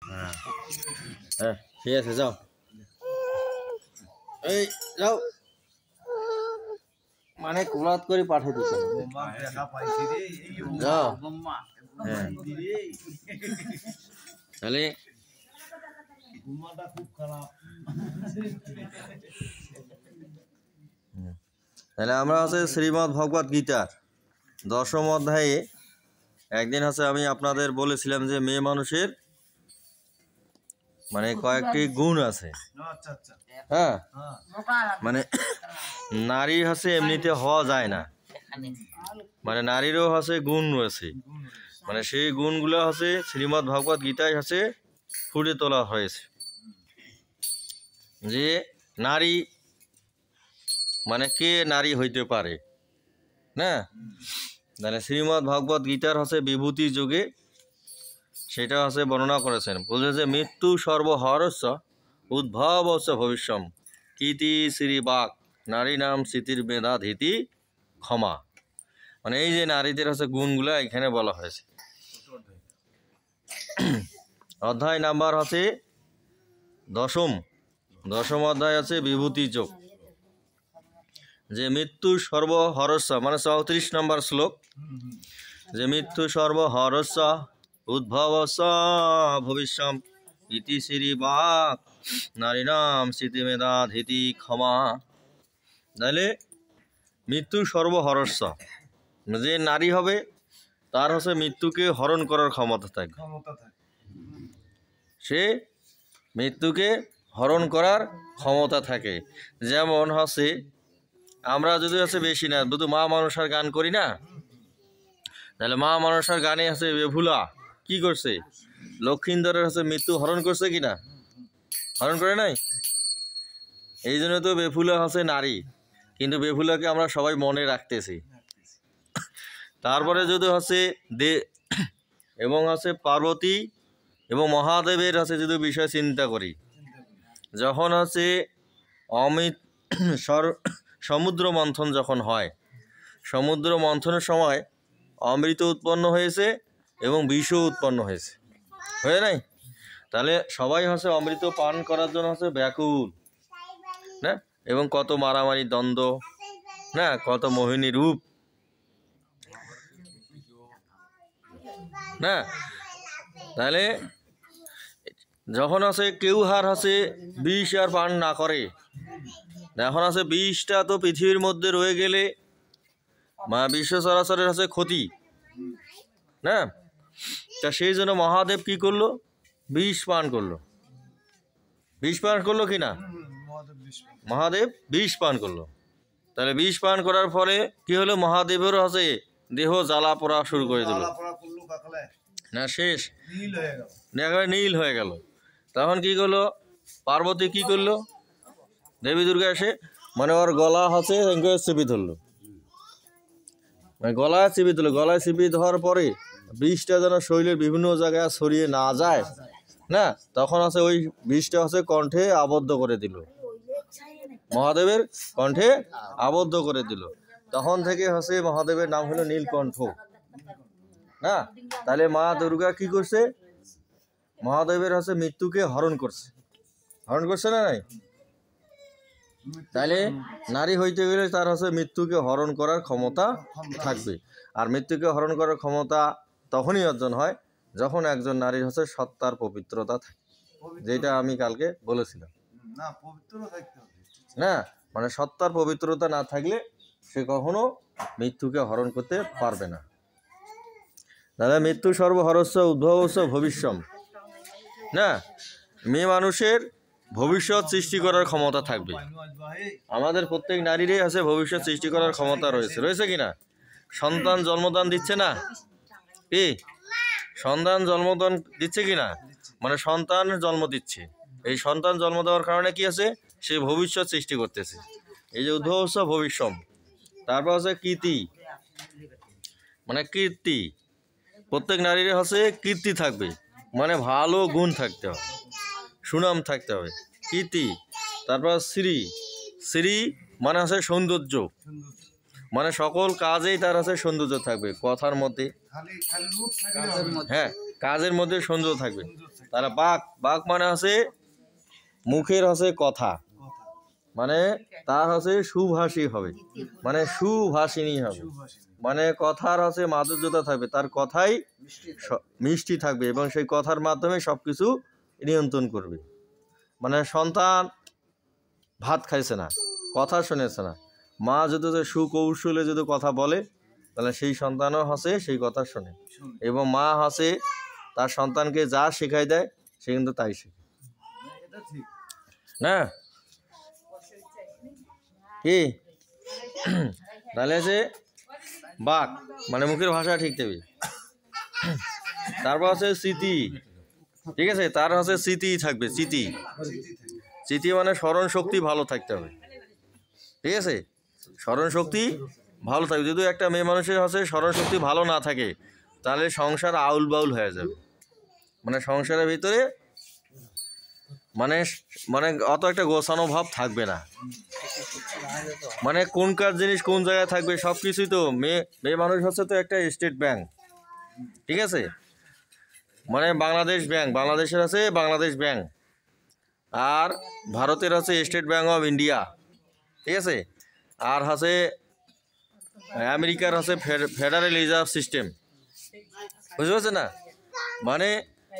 হ্যাঁ হ্যাঁ ঠিক আছে যাও এই যাও মানে কুলাত করে পাঠিয়ে দিচ্ছি যাও হ্যাঁ তাহলে তাহলে আমরা হচ্ছে শ্রীমদ্ ভগবত গীতার 10ম অধ্যায়ে একদিন হচ্ছে আমি আপনাদের বলেছিলাম যে মেয়ে মানুষের মানে কয়েকটি গুণ আছে। হ্যাঁ মানে নারী হচ্ছে এমনিতে হওয়া যায় না, মানে নারীরও হচ্ছে গুণ রয়েছে, মানে সেই গুণগুলো হচ্ছে শ্রীমদ্ ভগবত গীতায় হচ্ছে ফুটে তোলা হয়েছে যে নারী মানে কে নারী হইতে পারে না। তাহলে শ্রীমদ্ ভগবত গীতার হচ্ছে বিভূতি যুগে সেটা হচ্ছে বর্ণনা করেছেন, বলছে যে মৃত্যু সর্বহরস্য উদ্ভবস্য ভবিষ্যম কীতি শ্রী বাক নারী নাম স্মৃতির মেধাধিতি ক্ষমা। মানে এই যে নারীদের হচ্ছে গুণগুলো এখানে বলা হয়েছে। অধ্যায় নাম্বার হচ্ছে 10ম অধ্যায় আছে বিভূতি যোগ, যে মৃত্যু সর্বহরস্য মানে 34 নম্বর শ্লোক, যে মৃত্যু সর্বহরস্য উদ্ভবস্য ভবিষ্যম ইতি শ্রী বাক নারী নাম স্মৃতি মেধাধিতি ক্ষমা। তাহলে মৃত্যু সর্বহরস্য, যে নারী হবে তার হচ্ছে মৃত্যুকে হরণ করার ক্ষমতা থাকবে, সে মৃত্যুকে হরণ করার ক্ষমতা থাকে। যেমন হচ্ছে আমরা যদি হচ্ছে বেশি না শুধু মা মনসার গান করি না, তাহলে মা মনসার গানে হচ্ছে বেহুলা কি করছে, লক্ষিন্দরের হচ্ছে মৃত্যু হরণ করছে কিনা, হরণ করে নাই। এই জন্য তো বেহুলা হচ্ছে নারী, কিন্তু বেহুলাকে আমরা সবাই মনে রাখতেছি। তারপরে যদি হচ্ছে এবং হচ্ছে পার্বতী এবং মহাদেবের হচ্ছে যদি বিষয় চিন্তা করি, যখন হচ্ছে সমুদ্র মন্থন যখন হয়, সমুদ্র মন্থনের সময় অমৃত উৎপন্ন হয়েছে এবং বিষও উৎপন্ন হয়েছে, হয়ে নাই। তাহলে সবাই হচ্ছে অমৃত পান করার জন্য হচ্ছে ব্যাকুল না, এবং কত মারামারি দ্বন্দ্ব না, কত মোহিনী রূপ না। তাহলে যখন আছে কেউ হার আছে বিষ আর পান না করে, এখন আছে বিষটা তো পৃথিবীর মধ্যে রয়ে গেলে বিশ্ব চরাচরের আছে ক্ষতি না। তা সেই জন্য মহাদেব কি করলো, বিষ পান করলো, বিষ পান করলো কিনা, মহাদেব বিষ পান করলো। তাহলে বিষ পান করার ফলে কি হলো, মহাদেবেরও আছে দেহ জ্বালা পোড়া শুরু করে দিল না, শেষ একেবারে নীল হয়ে গেল। তখন কি করলো পার্বতী, কি করলো দেবী দুর্গা এসে মানে ওর গলা হচ্ছে চেপে ধরলো, মানে গলায় চেপে ধরলো, গলায় চেপে ধরার পরে বিষটা যেন শরীরের বিভিন্ন জায়গায় ছড়িয়ে না যায় না, তখন আছে ওই বিষটা হচ্ছে কণ্ঠে আবদ্ধ করে দিল, মহাদেবের কণ্ঠে আবদ্ধ করে দিল। তখন থেকে হচ্ছে মহাদেবের নাম হলো নীলকণ্ঠ না। তাহলে মা দুর্গা কি করছে, মহাদেবের হচ্ছে মৃত্যুকে হরণ করছে, হরণ করছে না নাই। তাহলে নারী হইতে গেলে তার হচ্ছে মৃত্যুকে হরণ করার ক্ষমতা থাকবে, আর মৃত্যুকে হরণ করার ক্ষমতা তখনই অর্জন হয় যখন একজন নারীর হচ্ছে সত্তার পবিত্রতা থাকে, যেটা আমি কালকে বলেছিলাম না। মানে সত্তার পবিত্রতা না থাকলে সে কখনো মৃত্যুকে হরণ করতে পারবে না। দাদা মৃত্যু সর্বহরস্য উদ্ভবস্য ভবিষ্যম না, মেয়ে মানুষের ভবিষ্যৎ সৃষ্টি করার ক্ষমতা থাকবে। আমাদের প্রত্যেক নারীরই আছে ভবিষ্যৎ সৃষ্টি করার ক্ষমতা রয়েছে, রয়েছে কিনা। সন্তান জন্মদান দিচ্ছে না, কি সন্তান জন্মদান দিচ্ছে কিনা, মানে সন্তান জন্ম দিচ্ছে, এই সন্তান জন্ম দেওয়ার কারণে কি আছে, সে ভবিষ্যৎ সৃষ্টি করতেছে, এই যে উদ্ভবস্য ভবিষ্যম। তারপর হচ্ছে কীর্তি, মানে কীর্তি, প্রত্যেক নারীর হচ্ছে কীর্তি থাকবে, মানে ভালো গুণ থাকতে হবে, সুনাম থাকতে হবে, কীর্তি। তারপর শ্রী, শ্রী মানে হচ্ছে সৌন্দর্য, মানে সকল কাজেই তার হচ্ছে সৌন্দর্য থাকবে, কথার মধ্যে হ্যাঁ কাজের মধ্যে সৌন্দর্য থাকবে। তাহলে বাক, বাক মানে হচ্ছে মুখের হচ্ছে কথা, মানে তার হচ্ছে সুভাষী হবে, মানে সুভাষিনী হবে, মানে কথার হচ্ছে মাধুর্যতা থাকবে, তার কথাই মিষ্টি থাকবে এবং সেই কথার মাধ্যমে সবকিছু নিয়ন্ত্রণ করবে। মানে সন্তান ভাত খাইছে না, কথা শুনেছে না, মা যদি সুকৌশলে যদি কথা বলে তাহলে সেই সন্তানও হাসে সেই কথা শোনে, এবং মা হাসে তার সন্তানকে যা শেখাই দেয় সে কিন্তু তাই শেখে না কি? তাহলে আছে বাক মানে মুখের ভাষা ঠিক দেবে। তারপর আছে স্মৃতি, ঠিক আছে, তার হচ্ছে স্মৃতি থাকবে, স্মৃতি, স্মৃতি মানে স্মরণ শক্তি ভালো থাকতে হবে, ঠিক আছে, স্মরণ শক্তি ভালো থাকবে। যদি একটা মেয়ে মানুষের হচ্ছে স্মরণ শক্তি ভালো না থাকে তাহলে সংসার আউল বাউল হয়ে যাবে, মানে সংসারের ভিতরে মানে মানে অত একটা গোছানো ভাব থাকবে না, মানে কোন কার জিনিস কোন জায়গায় থাকবে সব কিছুই তো। মেয়ে মানুষ হচ্ছে তো একটা স্টেট ব্যাংক, ঠিক আছে, মানে বাংলাদেশ ব্যাংক, বাংলাদেশের আছে বাংলাদেশ ব্যাংক, আর ভারতের আছে স্টেট ব্যাংক অফ ইন্ডিয়া, ঠিক আছে, আর আছে আমেরিকার আছে ফেডারেল রিজার্ভ সিস্টেম, বুঝতে পারছে না? মানে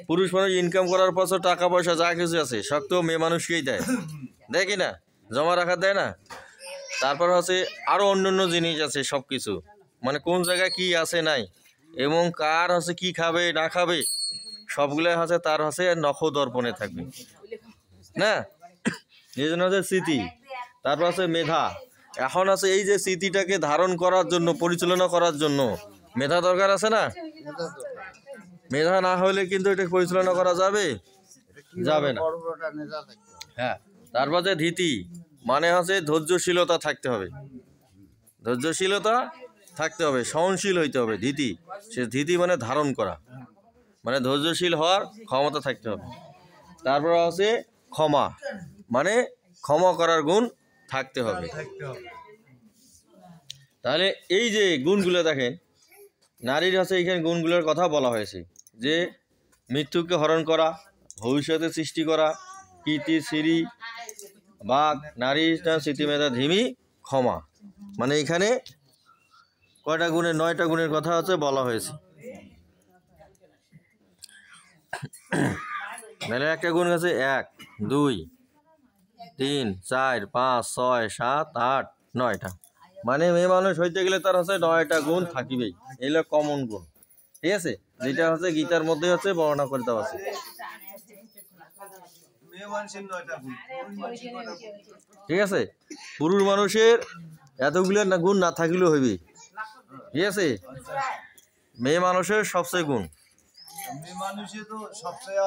পুরুষ মানুষ ইনকাম করার পর টাকা পয়সা যা কিছু আছে সব তো মেয়ে মানুষকেই দেয়, দেয় কি না, জমা রাখা দেয় না? তারপর হচ্ছে আরও অন্য জিনিস আছে সব কিছু, মানে কোন জায়গায় কি আছে নাই এবং কার হচ্ছে কি খাবে না খাবে সবগুলো হচ্ছে তার হচ্ছে নখ দর্পণে থাকবে না, এই জন্য হচ্ছে স্মৃতি। তারপর আছে মেধা। এখন আছে এই যে স্মৃতিটাকে ধারণ করার জন্য, পরিচালনা করার জন্য মেধা দরকার আছে না? মেধা না হলে কিন্তু এটা পরিচালনা করা যাবে যাবে না। হ্যাঁ, তারপর যে ধীতি মানে হচ্ছে ধৈর্যশীলতা থাকতে হবে, ধৈর্যশীলতা থাকতে হবে, সহনশীল হইতে হবে। ধীতি, সে ধীতি মানে ধারণ করা, মানে ধৈর্যশীল হওয়ার ক্ষমতা থাকতে হবে। তারপর আছে ক্ষমা, মানে ক্ষমা করার গুণ থাকতে হবে। তাহলে এই যে গুণগুলো দেখেন, নারীর হচ্ছে এখানে গুণগুলোর কথা বলা হয়েছে, যে মৃত্যুকে হরণ করা, ভবিষ্যতে সৃষ্টি করা, কীর্তি, শ্রী, বাক, নারী, স্মৃতিমেধা, ধিমি, ক্ষমা, মানে এখানে কয়টা গুণের, 9টা গুণের কথা হচ্ছে বলা হয়েছে। মানে একটা গুণ আছে 1, 2, 3, 4, 5, 6, 7, 8, 9টা, মানে মেয়ে মানুষ হইতে গেলে তার হচ্ছে 9টা গুণ থাকিবেই, এগুলো কমন গুণ, ঠিক আছে, যেটা হচ্ছে গীতার মধ্যে হচ্ছে বর্ণনা করে দেওয়া আছে। ঠিক আছে, পুরুষ মানুষের এতগুলো না গুণ না থাকলেও হইবে, ঠিক আছে, মেয়ে মানুষের সবচেয়ে গুণ, মেয়ে মানুষের তো সবচেয়ে